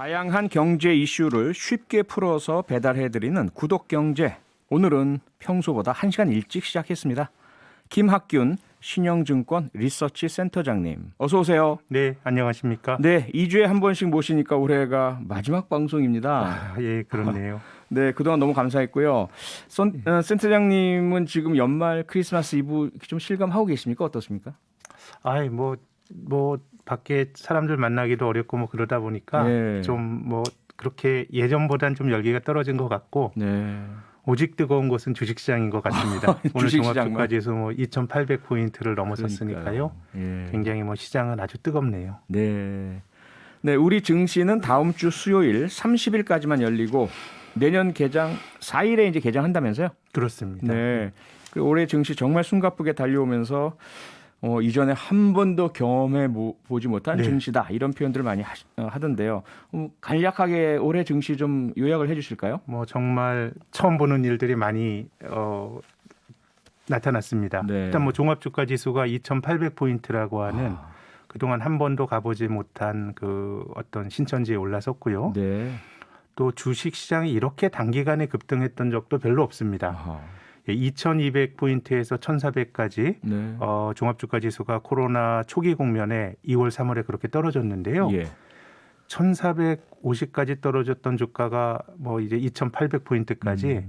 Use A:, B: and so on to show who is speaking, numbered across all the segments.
A: 다양한 경제 이슈를 쉽게 풀어서 배달해드리는 구독경제. 오늘은 평소보다 1시간 일찍 시작했습니다. 김학균 신영증권 리서치 센터장님, 어서 오세요.
B: 네, 안녕하십니까?
A: 네, 2주에 한 번씩 모시니까 올해가 마지막 방송입니다.
B: 예, 그렇네요.
A: 네, 그동안 너무 감사했고요. 센터장님은 지금 연말 크리스마스 이브 좀 실감하고 계십니까? 어떻습니까?
B: 아이, 밖에 사람들 만나기도 어렵고 그러다 보니까
A: 네.
B: 좀 그렇게 예전보단 좀 열기가 떨어진 것 같고
A: 네.
B: 오직 뜨거운 곳은 주식시장인 것 같습니다. 오늘
A: 주식시장만.
B: 종합주가지수 2,800포인트를 넘어섰으니까요.
A: 예.
B: 굉장히 시장은 아주 뜨겁네요.
A: 네. 네, 우리 증시는 다음 주 수요일 30일까지만 열리고 내년 개장 4일에 이제 개장한다면서요?
B: 그렇습니다.
A: 네. 그 올해 증시 정말 숨가쁘게 달려오면서 이전에 한 번도 경험해 보지 못한
B: 네.
A: 증시다 이런 표현들을 많이 하던데요. 간략하게 올해 증시 좀 요약을 해주실까요?
B: 정말 처음 보는 일들이 많이 나타났습니다.
A: 네.
B: 일단 종합주가지수가 2,800포인트라고 하는 그동안 한 번도 가보지 못한 그 어떤 신천지에 올라섰고요.
A: 네.
B: 또 주식시장이 이렇게 단기간에 급등했던 적도 별로 없습니다.
A: 아하.
B: 2,200포인트에서 1,400까지
A: 네.
B: 종합주가지수가 코로나 초기 국면에 2월, 3월에 그렇게 떨어졌는데요.
A: 예.
B: 1,450까지 떨어졌던 주가가 이제 2,800포인트까지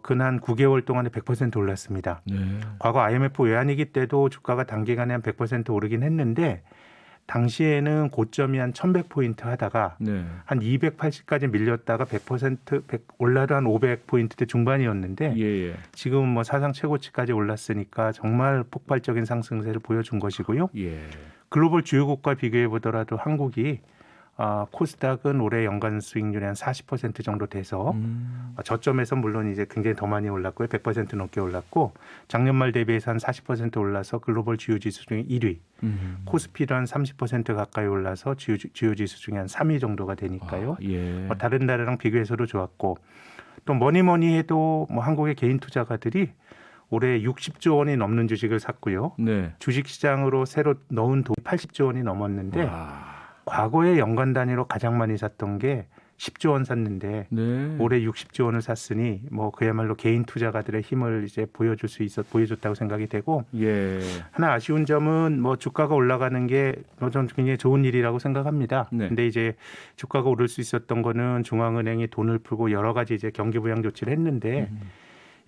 B: 근한 9개월 동안에 100% 올랐습니다.
A: 네.
B: 과거 IMF 외환위기 때도 주가가 단기간에 한 100% 오르긴 했는데 당시에는 고점이 한 1,100포인트 하다가
A: 네.
B: 한 280까지 밀렸다가 100% 올라도 한 500포인트대 중반이었는데
A: 예.
B: 지금은 사상 최고치까지 올랐으니까 정말 폭발적인 상승세를 보여준 것이고요.
A: 예.
B: 글로벌 주요국과 비교해 보더라도 한국이 코스닥은 올해 연간 수익률이 한 40% 정도 돼서 저점에서 물론 이제 굉장히 더 많이 올랐고요. 100% 넘게 올랐고 작년 말 대비해서 한 40% 올라서 글로벌 주요 지수 중에 1위. 코스피도 한 30% 가까이 올라서 주요 지수 중에 한 3위 정도가 되니까요.
A: 예.
B: 다른 나라랑 비교해서도 좋았고 또 뭐니 해도 한국의 개인 투자가들이 올해 60조 원이 넘는 주식을 샀고요.
A: 네.
B: 주식시장으로 새로 넣은 돈이 80조 원이 넘었는데 과거에 연간 단위로 가장 많이 샀던 게 10조 원 샀는데
A: 네.
B: 올해 60조 원을 샀으니 그야말로 개인 투자가들의 힘을 이제 보여줬다고 생각이 되고
A: 예.
B: 하나 아쉬운 점은 주가가 올라가는 게 저는 굉장히 좋은 일이라고 생각합니다.
A: 네.
B: 근데 이제 주가가 오를 수 있었던 거는 중앙은행이 돈을 풀고 여러 가지 이제 경기 부양 조치를 했는데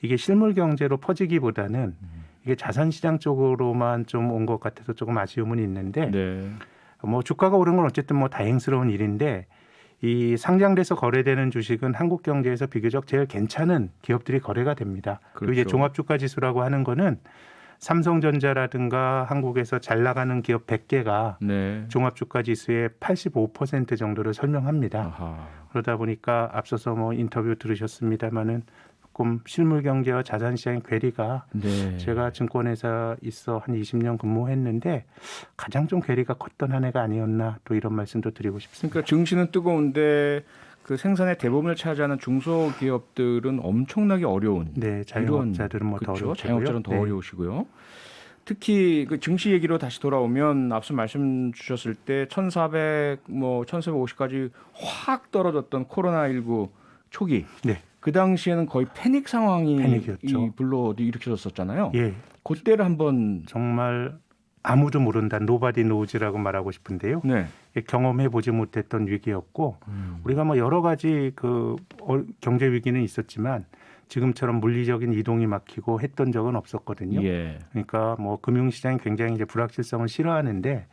B: 이게 실물 경제로 퍼지기보다는 이게 자산 시장 쪽으로만 좀 온 것 같아서 조금 아쉬움은 있는데
A: 네.
B: 주가가 오른 건 어쨌든 다행스러운 일인데 이 상장돼서 거래되는 주식은 한국 경제에서 비교적 제일 괜찮은 기업들이 거래가 됩니다. 그리고 이제
A: 그렇죠.
B: 종합주가지수라고 하는 거는 삼성전자라든가 한국에서 잘 나가는 기업 100개가
A: 네.
B: 종합주가지수의 85% 정도를 설명합니다.
A: 아하.
B: 그러다 보니까 앞서서 인터뷰 들으셨습니다마는 조금 실물 경제와 자산 시장의 괴리가
A: 네.
B: 제가 증권회사 있어 한 20년 근무했는데 가장 좀 괴리가 컸던 한 해가 아니었나 또 이런 말씀도 드리고 싶습니다.
A: 그러니까 증시는 뜨거운데 그 생산의 대부분을 차지하는 중소기업들은 엄청나게 어려운.
B: 네, 자영업자들은 더
A: 그렇죠.
B: 어렵고요.
A: 자영업자는 더
B: 네.
A: 어려우시고요. 특히 그 증시 얘기로 다시 돌아오면 앞서 말씀 주셨을 때 1,400, 1,450까지 확 떨어졌던 코로나19 초기.
B: 네.
A: 그 당시에는 거의 패닉 상황이
B: 패닉이었죠.
A: 일으켜졌었잖아요.
B: 예,
A: 그때를 한번
B: 정말 아무도 모른다, nobody knows라고 말하고 싶은데요.
A: 네.
B: 경험해 보지 못했던 위기였고 우리가 여러 가지 경제 위기는 있었지만 지금처럼 물리적인 이동이 막히고 했던 적은 없었거든요.
A: 예.
B: 그러니까 금융시장이 굉장히 이제 불확실성을 싫어하는데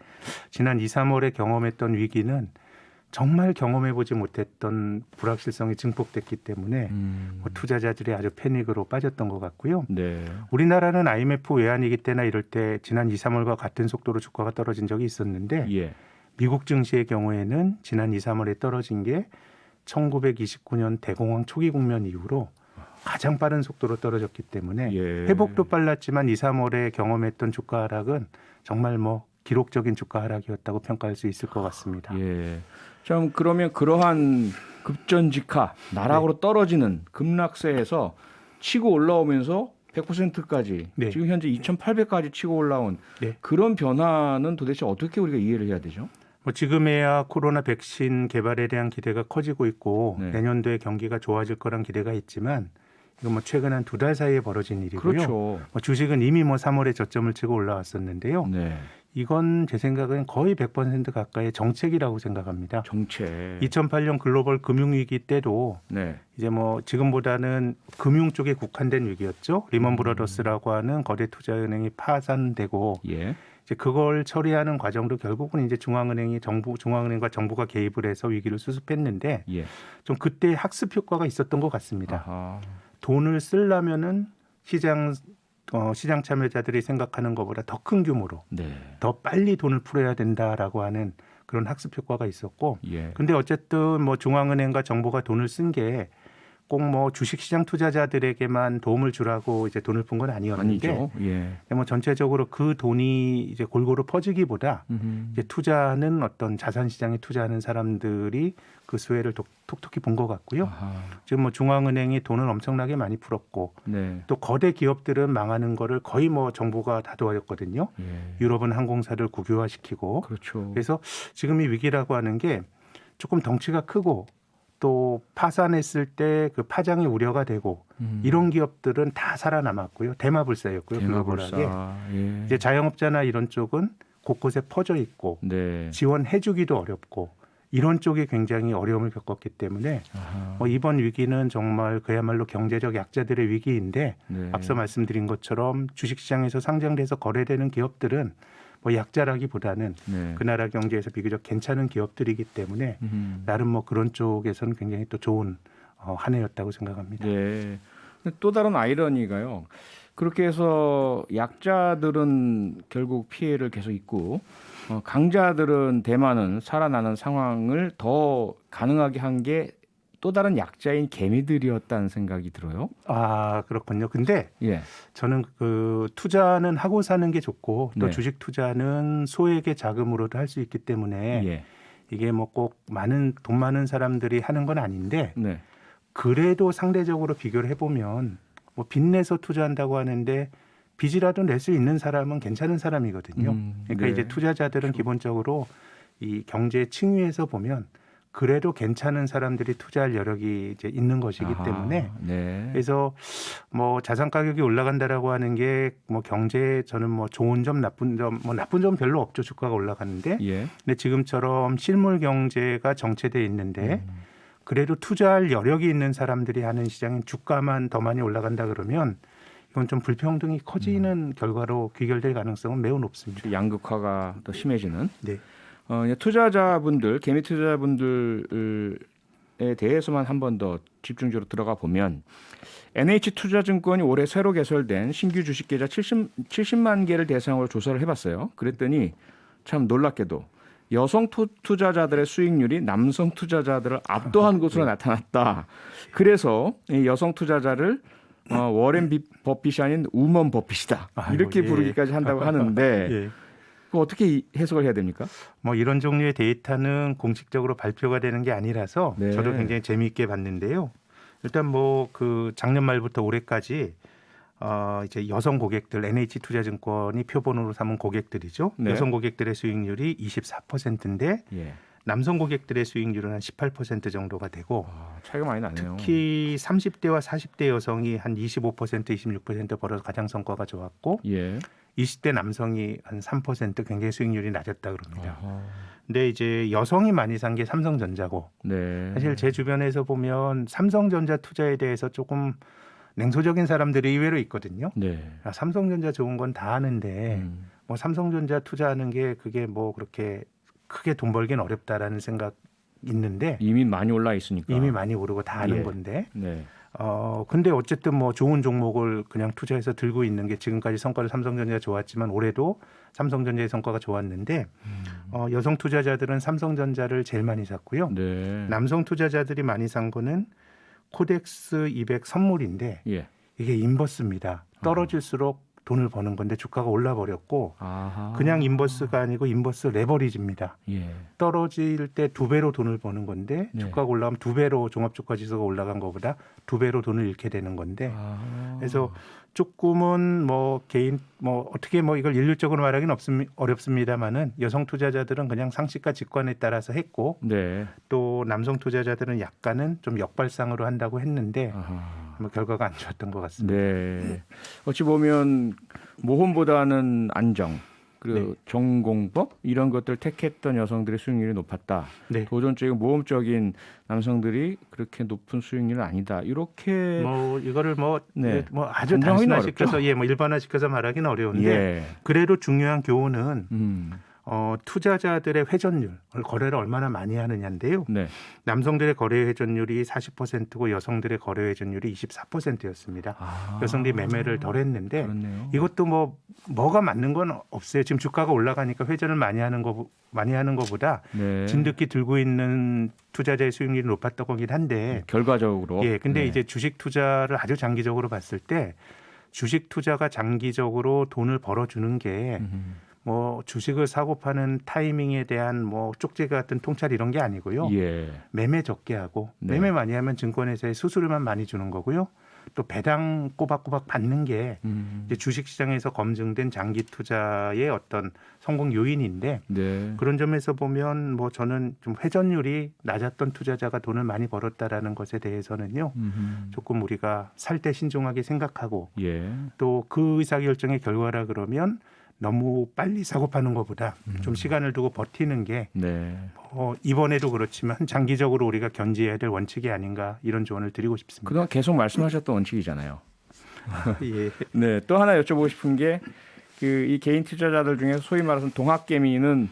B: 지난 2, 3월에 경험했던 위기는 정말 경험해보지 못했던 불확실성이 증폭됐기 때문에 투자자들이 아주 패닉으로 빠졌던 것 같고요.
A: 네.
B: 우리나라는 IMF 외환위기 때나 이럴 때 지난 2, 3월과 같은 속도로 주가가 떨어진 적이 있었는데
A: 예.
B: 미국 증시의 경우에는 지난 2, 3월에 떨어진 게 1929년 대공황 초기 국면 이후로 가장 빠른 속도로 떨어졌기 때문에
A: 예.
B: 회복도 빨랐지만 2, 3월에 경험했던 주가 하락은 정말 기록적인 주가 하락이었다고 평가할 수 있을 것 같습니다.
A: 예. 참 그러면 그러한 급전직하 나락으로 떨어지는 급락세에서 치고 올라오면서 100%까지
B: 네.
A: 지금 현재 2,800까지 치고 올라온
B: 네.
A: 그런 변화는 도대체 어떻게 우리가 이해를 해야 되죠?
B: 뭐 지금에야 코로나 백신 개발에 대한 기대가 커지고 있고
A: 네.
B: 내년도에 경기가 좋아질 거란 기대가 있지만 이건 뭐 최근 한 2달 사이에 벌어진 일이고요.
A: 그렇죠.
B: 뭐 주식은 이미 뭐 3월에 저점을 치고 올라왔었는데요.
A: 네.
B: 이건 제 생각은 거의 100% 가까이 정책이라고 생각합니다.
A: 정책.
B: 2008년 글로벌 금융위기 때도
A: 네.
B: 이제 뭐 지금보다는 금융 쪽에 국한된 위기였죠. 리먼 브러더스라고 하는 거대 투자은행이 파산되고
A: 예.
B: 이제 그걸 처리하는 과정도 결국은 이제 중앙은행과 정부가 개입을 해서 위기를 수습했는데
A: 예.
B: 좀 그때 학습 효과가 있었던 것 같습니다.
A: 아하.
B: 돈을 쓰려면은 시장 참여자들이 생각하는 것보다 더 큰 규모로
A: 네.
B: 더 빨리 돈을 풀어야 된다라고 하는 그런 학습 효과가 있었고
A: 예.
B: 근데 어쨌든 뭐 중앙은행과 정부가 돈을 쓴 게 꼭 뭐 주식시장 투자자들에게만 도움을 주라고 이제 돈을 푼 건 아니었는데
A: 아니죠. 예.
B: 뭐 전체적으로 그 돈이 이제 골고루 퍼지기보다 이제 투자하는 어떤 자산 시장에 투자하는 사람들이 그 수혜를 톡톡히 본 것 같고요.
A: 아하.
B: 지금 뭐 중앙은행이 돈을 엄청나게 많이 풀었고
A: 네.
B: 또 거대 기업들은 망하는 거를 거의 뭐 정부가 다 도와줬거든요.
A: 예.
B: 유럽은 항공사를 국유화시키고
A: 그렇죠.
B: 그래서 지금 이 위기라고 하는 게 조금 덩치가 크고 또 파산했을 때 그 파장이 우려가 되고 이런 기업들은 다 살아남았고요. 대마불사였고요. 글로벌하게.
A: 대마불사. 예.
B: 이제 자영업자나 이런 쪽은 곳곳에 퍼져 있고
A: 네.
B: 지원해주기도 어렵고 이런 쪽이 굉장히 어려움을 겪었기 때문에
A: 아하.
B: 뭐 이번 위기는 정말 그야말로 경제적 약자들의 위기인데
A: 네.
B: 앞서 말씀드린 것처럼 주식시장에서 상장돼서 거래되는 기업들은 뭐 약자라기보다는
A: 네.
B: 그 나라 경제에서 비교적 괜찮은 기업들이기 때문에 나름 뭐 그런 쪽에서는 굉장히 또 좋은 한 해였다고 생각합니다.
A: 네. 근데 또 다른 아이러니가요. 그렇게 해서 약자들은 결국 피해를 계속 입고 강자들은 대만은 살아나는 상황을 더 가능하게 한 게 또 다른 약자인 개미들이었다는 생각이 들어요.
B: 아 그렇군요. 근데
A: 예.
B: 저는 그 투자는 하고 사는 게 좋고 또
A: 네.
B: 주식 투자는 소액의 자금으로도 할 수 있기 때문에
A: 예.
B: 이게 뭐 꼭 돈 많은 사람들이 하는 건 아닌데
A: 네.
B: 그래도 상대적으로 비교를 해보면 뭐 빚내서 투자한다고 하는데 빚이라도 낼 수 있는 사람은 괜찮은 사람이거든요. 그러니까
A: 네.
B: 이제 투자자들은 기본적으로 이 경제 층위에서 보면 그래도 괜찮은 사람들이 투자할 여력이 이제 있는 것이기
A: 아하.
B: 때문에
A: 네.
B: 그래서 뭐 자산 가격이 올라간다라고 하는 게 뭐 경제에 저는 뭐 좋은 점 나쁜 점 뭐 나쁜 점 별로 없죠. 주가가 올라가는데
A: 예.
B: 근데 지금처럼 실물 경제가 정체돼 있는데 그래도 투자할 여력이 있는 사람들이 하는 시장인 주가만 더 많이 올라간다 그러면 이건 좀 불평등이 커지는 결과로 귀결될 가능성은 매우 높습니다.
A: 양극화가 더 심해지는.
B: 네.
A: 이제 투자자분들, 개미 투자자분들에 대해서만 한 번 더 집중적으로 들어가 보면 NH투자증권이 올해 새로 개설된 신규 주식 계좌 70만 개를 대상으로 조사를 해봤어요. 그랬더니 참 놀랍게도 여성 투자자들의 수익률이 남성 투자자들을 압도한 것으로 나타났다. 그래서 이 여성 투자자를 워렌 버핏이 아닌 우먼 버핏이다. 이렇게
B: 예.
A: 부르기까지 한다고 하는데
B: 예.
A: 그거 어떻게 해석을 해야 됩니까?
B: 뭐 이런 종류의 데이터는 공식적으로 발표가 되는 게 아니라서
A: 네.
B: 저도 굉장히 재미있게 봤는데요. 일단 뭐 그 작년 말부터 올해까지 이제 여성 고객들 NH투자증권이 표본으로 삼은 고객들이죠.
A: 네.
B: 여성 고객들의 수익률이 24%인데
A: 예.
B: 남성 고객들의 수익률은 한 18% 정도가 되고
A: 차이가 많이 나네요.
B: 특히 30대와 40대 여성이 한 25%, 26% 벌어서 가장 성과가 좋았고
A: 예.
B: 20대 남성이 한 3% 굉장히 수익률이 낮았다 그럽니다.
A: 아하.
B: 근데 이제 여성이 많이 산 게 삼성전자고
A: 네.
B: 사실 제 주변에서 보면 삼성전자 투자에 대해서 조금 냉소적인 사람들이 의외로 있거든요.
A: 네.
B: 아, 삼성전자 좋은 건 다 아는데 뭐 삼성전자 투자하는 게 그게 뭐 그렇게 크게 돈 벌기는 어렵다라는 생각 있는데
A: 이미 많이 올라 있으니까.
B: 이미 많이 오르고 다 아는
A: 예.
B: 건데
A: 네.
B: 근데 어쨌든 뭐 좋은 종목을 그냥 투자해서 들고 있는 게 지금까지 성과를 삼성전자가 좋았지만 올해도 삼성전자의 성과가 좋았는데 여성 투자자들은 삼성전자를 제일 많이 샀고요.
A: 네.
B: 남성 투자자들이 많이 산 거는 코덱스 200 선물인데
A: 예.
B: 이게 인버스입니다. 떨어질수록 돈을 버는 건데 주가가 올라 버렸고
A: 아하.
B: 그냥 인버스가 아니고 인버스 레버리지입니다.
A: 예.
B: 떨어질 때 2배로 돈을 버는 건데
A: 네.
B: 주가가 올라가면 2배로 종합주가지수가 올라간 것보다 2배로 돈을 잃게 되는 건데
A: 아.
B: 그래서 조금은 뭐 개인 뭐 어떻게 뭐 이걸 일률적으로 말하기는 어렵습니다만은 여성 투자자들은 그냥 상식과 직관에 따라서 했고
A: 네.
B: 또 남성 투자자들은 약간은 좀 역발상으로 한다고 했는데
A: 아하.
B: 뭐 결과가 안 좋았던 것 같습니다.
A: 네. 어찌 보면 모험보다는 안정, 그리고
B: 네.
A: 전공법 이런 것들을 택했던 여성들의 수익률이 높았다.
B: 네.
A: 도전적이고 모험적인 남성들이 그렇게 높은 수익률은 아니다. 이렇게
B: 뭐 이거를 뭐
A: 네.
B: 아주
A: 단정하기는
B: 단순화시켜서
A: 어렵죠?
B: 뭐 일반화시켜서 말하기는 어려운데
A: 예.
B: 그래도 중요한 교훈은
A: 음.
B: 투자자들의 회전율, 거래를 얼마나 많이 하느냐인데요.
A: 네.
B: 남성들의 거래 회전율이 40%고 여성들의 거래 회전율이 24%였습니다.
A: 아.
B: 여성들이 매매를 덜 했는데
A: 그렇네요.
B: 이것도 뭐가 맞는 건 없어요. 지금 주가가 올라가니까 회전을 많이 하는 것보다
A: 네.
B: 진득히 들고 있는 투자자의 수익률이 높았던 거긴 한데
A: 결과적으로.
B: 예, 근데
A: 네.
B: 이제 주식 투자를 아주 장기적으로 봤을 때 주식 투자가 장기적으로 돈을 벌어주는 게 뭐 주식을 사고 파는 타이밍에 대한 뭐 쪽지 같은 통찰 이런 게 아니고요.
A: 예.
B: 매매 적게 하고
A: 네.
B: 매매 많이 하면 증권회사에 수수료만 많이 주는 거고요. 또 배당 꼬박꼬박 받는 게 이제 주식 시장에서 검증된 장기 투자의 어떤 성공 요인인데
A: 네.
B: 그런 점에서 보면 뭐 저는 좀 회전율이 낮았던 투자자가 돈을 많이 벌었다라는 것에 대해서는요. 조금 우리가 살 때 신중하게 생각하고
A: 예.
B: 또 그 의사결정의 결과라 그러면 너무 빨리 사고 파는 것보다 좀 시간을 두고 버티는 게
A: 네.
B: 이번에도 그렇지만 장기적으로 우리가 견지해야 될 원칙이 아닌가 이런 조언을 드리고 싶습니다.
A: 그동안 계속 말씀하셨던 원칙이잖아요.
B: 예.
A: 네. 또 하나 여쭤보고 싶은 게 이 개인 투자자들 중에 소위 말해서 동학개미는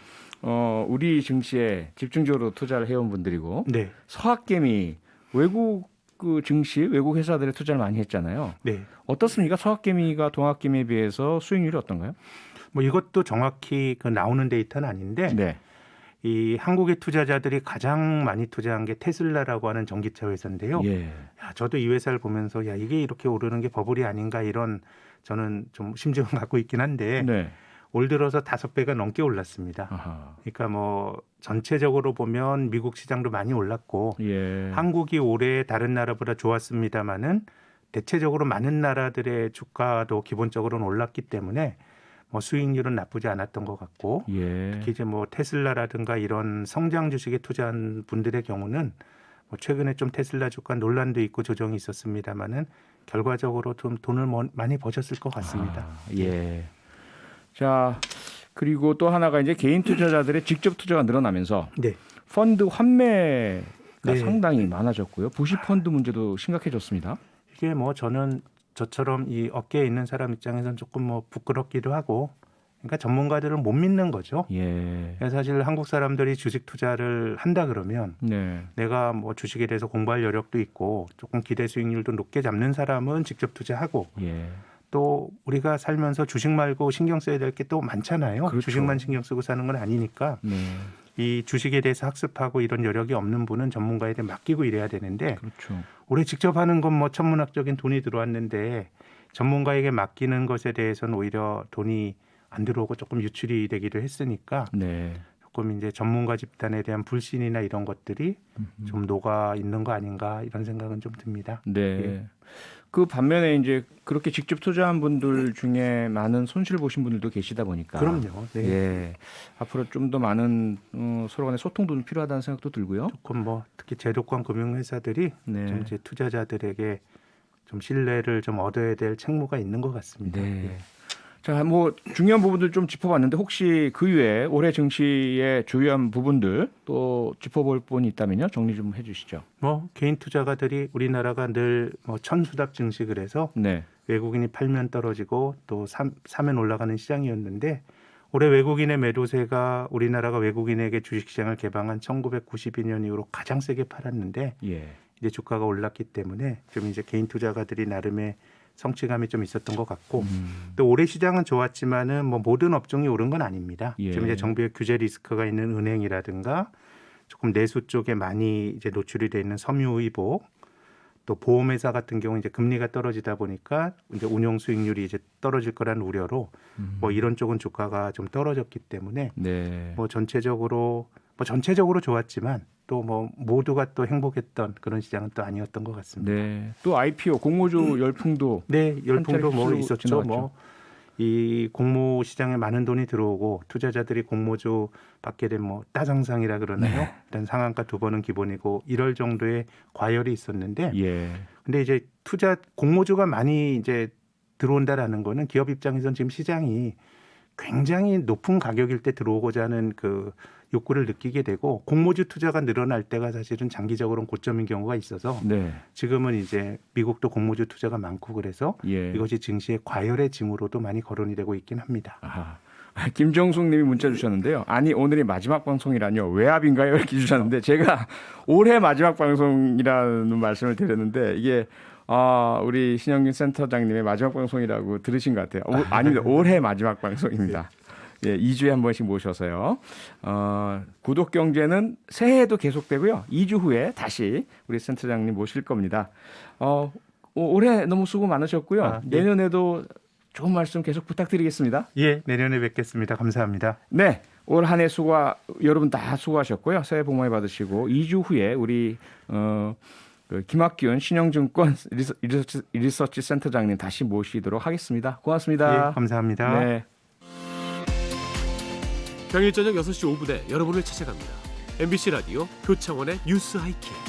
A: 우리 증시에 집중적으로 투자를 해온 분들이고
B: 네.
A: 서학개미 외국 그 증시 외국 회사들에 투자를 많이 했잖아요.
B: 네.
A: 어떻습니까? 서학개미가 동학개미에 비해서 수익률이 어떤가요?
B: 뭐 이것도 정확히 나오는 데이터는 아닌데
A: 네.
B: 이 한국의 투자자들이 가장 많이 투자한 게 테슬라라고 하는 전기차 회사인데요.
A: 예.
B: 야, 저도 이 회사를 보면서 야 이게 이렇게 오르는 게 버블이 아닌가 이런 저는 좀 심증을 갖고 있긴 한데
A: 네.
B: 올 들어서 5배가 넘게 올랐습니다.
A: 아하.
B: 그러니까 뭐 전체적으로 보면 미국 시장도 많이 올랐고
A: 예.
B: 한국이 올해 다른 나라보다 좋았습니다마는 대체적으로 많은 나라들의 주가도 기본적으로는 올랐기 때문에 뭐 수익률은 나쁘지 않았던 것 같고
A: 예.
B: 특히 이제 뭐 테슬라라든가 이런 성장 주식에 투자한 분들의 경우는 뭐 최근에 좀 테슬라 주가 논란도 있고 조정이 있었습니다마는 결과적으로 좀 돈을 많이 버셨을 것 같습니다.
A: 예. 자, 그리고 또 하나가 이제 개인 투자자들의 직접 투자가 늘어나면서
B: 네.
A: 펀드 환매가
B: 네.
A: 상당히 많아졌고요. 부실 펀드 문제도 심각해졌습니다.
B: 이게 뭐 저는 저처럼 이 업계에 있는 사람 입장에서는 조금 뭐 부끄럽기도 하고 그러니까 전문가들을 못 믿는 거죠.
A: 예.
B: 사실 한국 사람들이 주식 투자를 한다 그러면
A: 네.
B: 내가 뭐 주식에 대해서 공부할 여력도 있고 조금 기대 수익률도 높게 잡는 사람은 직접 투자하고
A: 예.
B: 또 우리가 살면서 주식 말고 신경 써야 될 게 또 많잖아요.
A: 그렇죠.
B: 주식만 신경 쓰고 사는 건 아니니까
A: 네.
B: 이 주식에 대해서 학습하고 이런 여력이 없는 분은 전문가에게 맡기고 이래야 되는데
A: 그렇죠.
B: 올해 직접 하는 건 뭐 천문학적인 돈이 들어왔는데 전문가에게 맡기는 것에 대해서는 오히려 돈이 안 들어오고 조금 유출이 되기도 했으니까
A: 네.
B: 조금 이제 전문가 집단에 대한 불신이나 이런 것들이 좀 녹아 있는 거 아닌가 이런 생각은 좀 듭니다.
A: 네.
B: 예.
A: 그 반면에 이제 그렇게 직접 투자한 분들 중에 많은 손실을 보신 분들도 계시다 보니까
B: 그럼요. 네.
A: 예. 앞으로 좀 더 많은 서로 간의 소통도 좀 필요하다는 생각도 들고요.
B: 조금 뭐 특히 제도권 금융회사들이
A: 네.
B: 좀 이제 투자자들에게 좀 신뢰를 좀 얻어야 될 책무가 있는 것 같습니다.
A: 네.
B: 예.
A: 자, 뭐 중요한 부분들 좀 짚어봤는데 혹시 그 외에 올해 증시의 주요한 부분들 또 짚어볼 분이 있다면요, 정리 좀 해주시죠.
B: 뭐 개인 투자가들이 우리나라가 늘 뭐 천수답 증식을 해서
A: 네.
B: 외국인이 팔면 떨어지고 또 사면 올라가는 시장이었는데 올해 외국인의 매도세가 우리나라가 외국인에게 주식시장을 개방한 1992년 이후로 가장 세게 팔았는데
A: 예.
B: 이제 주가가 올랐기 때문에 좀 이제 개인 투자가들이 나름의 성취감이 좀 있었던 것 같고 또 올해 시장은 좋았지만은 뭐 모든 업종이 오른 건 아닙니다.
A: 예.
B: 지금 이제 정부의 규제 리스크가 있는 은행이라든가 조금 내수 쪽에 많이 이제 노출이 돼 있는 섬유의복 또 보험회사 같은 경우 이제 금리가 떨어지다 보니까 이제 운용 수익률이 이제 떨어질 거라는 우려로 뭐 이런 쪽은 주가가 좀 떨어졌기 때문에
A: 네.
B: 뭐 전체적으로 좋았지만 또 뭐 모두가 또 행복했던 그런 시장은 또 아니었던 것 같습니다.
A: 네. 또 IPO 공모주 열풍도
B: 네, 열풍도 뭐
A: 한차례
B: 있었죠.
A: 지나갔죠.
B: 뭐 이 공모 시장에 많은 돈이 들어오고 투자자들이 공모주 받게 된 뭐 따장상이라 그러나요?
A: 네.
B: 일단 상한가 2번은 기본이고 이럴 정도의 과열이 있었는데
A: 예.
B: 근데 이제 투자 공모주가 많이 이제 들어온다라는 거는 기업 입장에서는 지금 시장이 굉장히 높은 가격일 때 들어오고자 하는 그 욕구를 느끼게 되고 공모주 투자가 늘어날 때가 사실은 장기적으로는 고점인 경우가 있어서
A: 네.
B: 지금은 이제 미국도 공모주 투자가 많고 그래서
A: 예.
B: 이것이 증시의 과열의 징후로도 많이 거론이 되고 있긴 합니다.
A: 아하. 김정숙 님이 문자 주셨는데요. 아니 오늘이 마지막 방송이라뇨. 외압인가요? 이렇게 주셨는데 제가 올해 마지막 방송이라는 말씀을 드렸는데 이게 우리 신영균 센터장님의 마지막 방송이라고 들으신 것 같아요. 아닙니다. 올해 마지막 방송입니다. 예, 2주에 한 번씩 모셔서요. 구독경제는 새해에도 계속되고요. 2주 후에 다시 우리 센터장님 모실 겁니다. 올해 너무 수고 많으셨고요.
B: 예.
A: 내년에도 좋은 말씀 계속 부탁드리겠습니다.
B: 예, 내년에 뵙겠습니다. 감사합니다.
A: 네, 올 한 해 여러분 다 수고하셨고요. 새해 복 많이 받으시고 2주 후에 우리 그 김학균 신영증권 리서치 센터장님 다시 모시도록 하겠습니다. 고맙습니다.
B: 예, 감사합니다.
A: 네.
C: 평일 저녁 6시 5분에 여러분을 찾아갑니다. MBC 라디오 표창원의 뉴스 하이킥.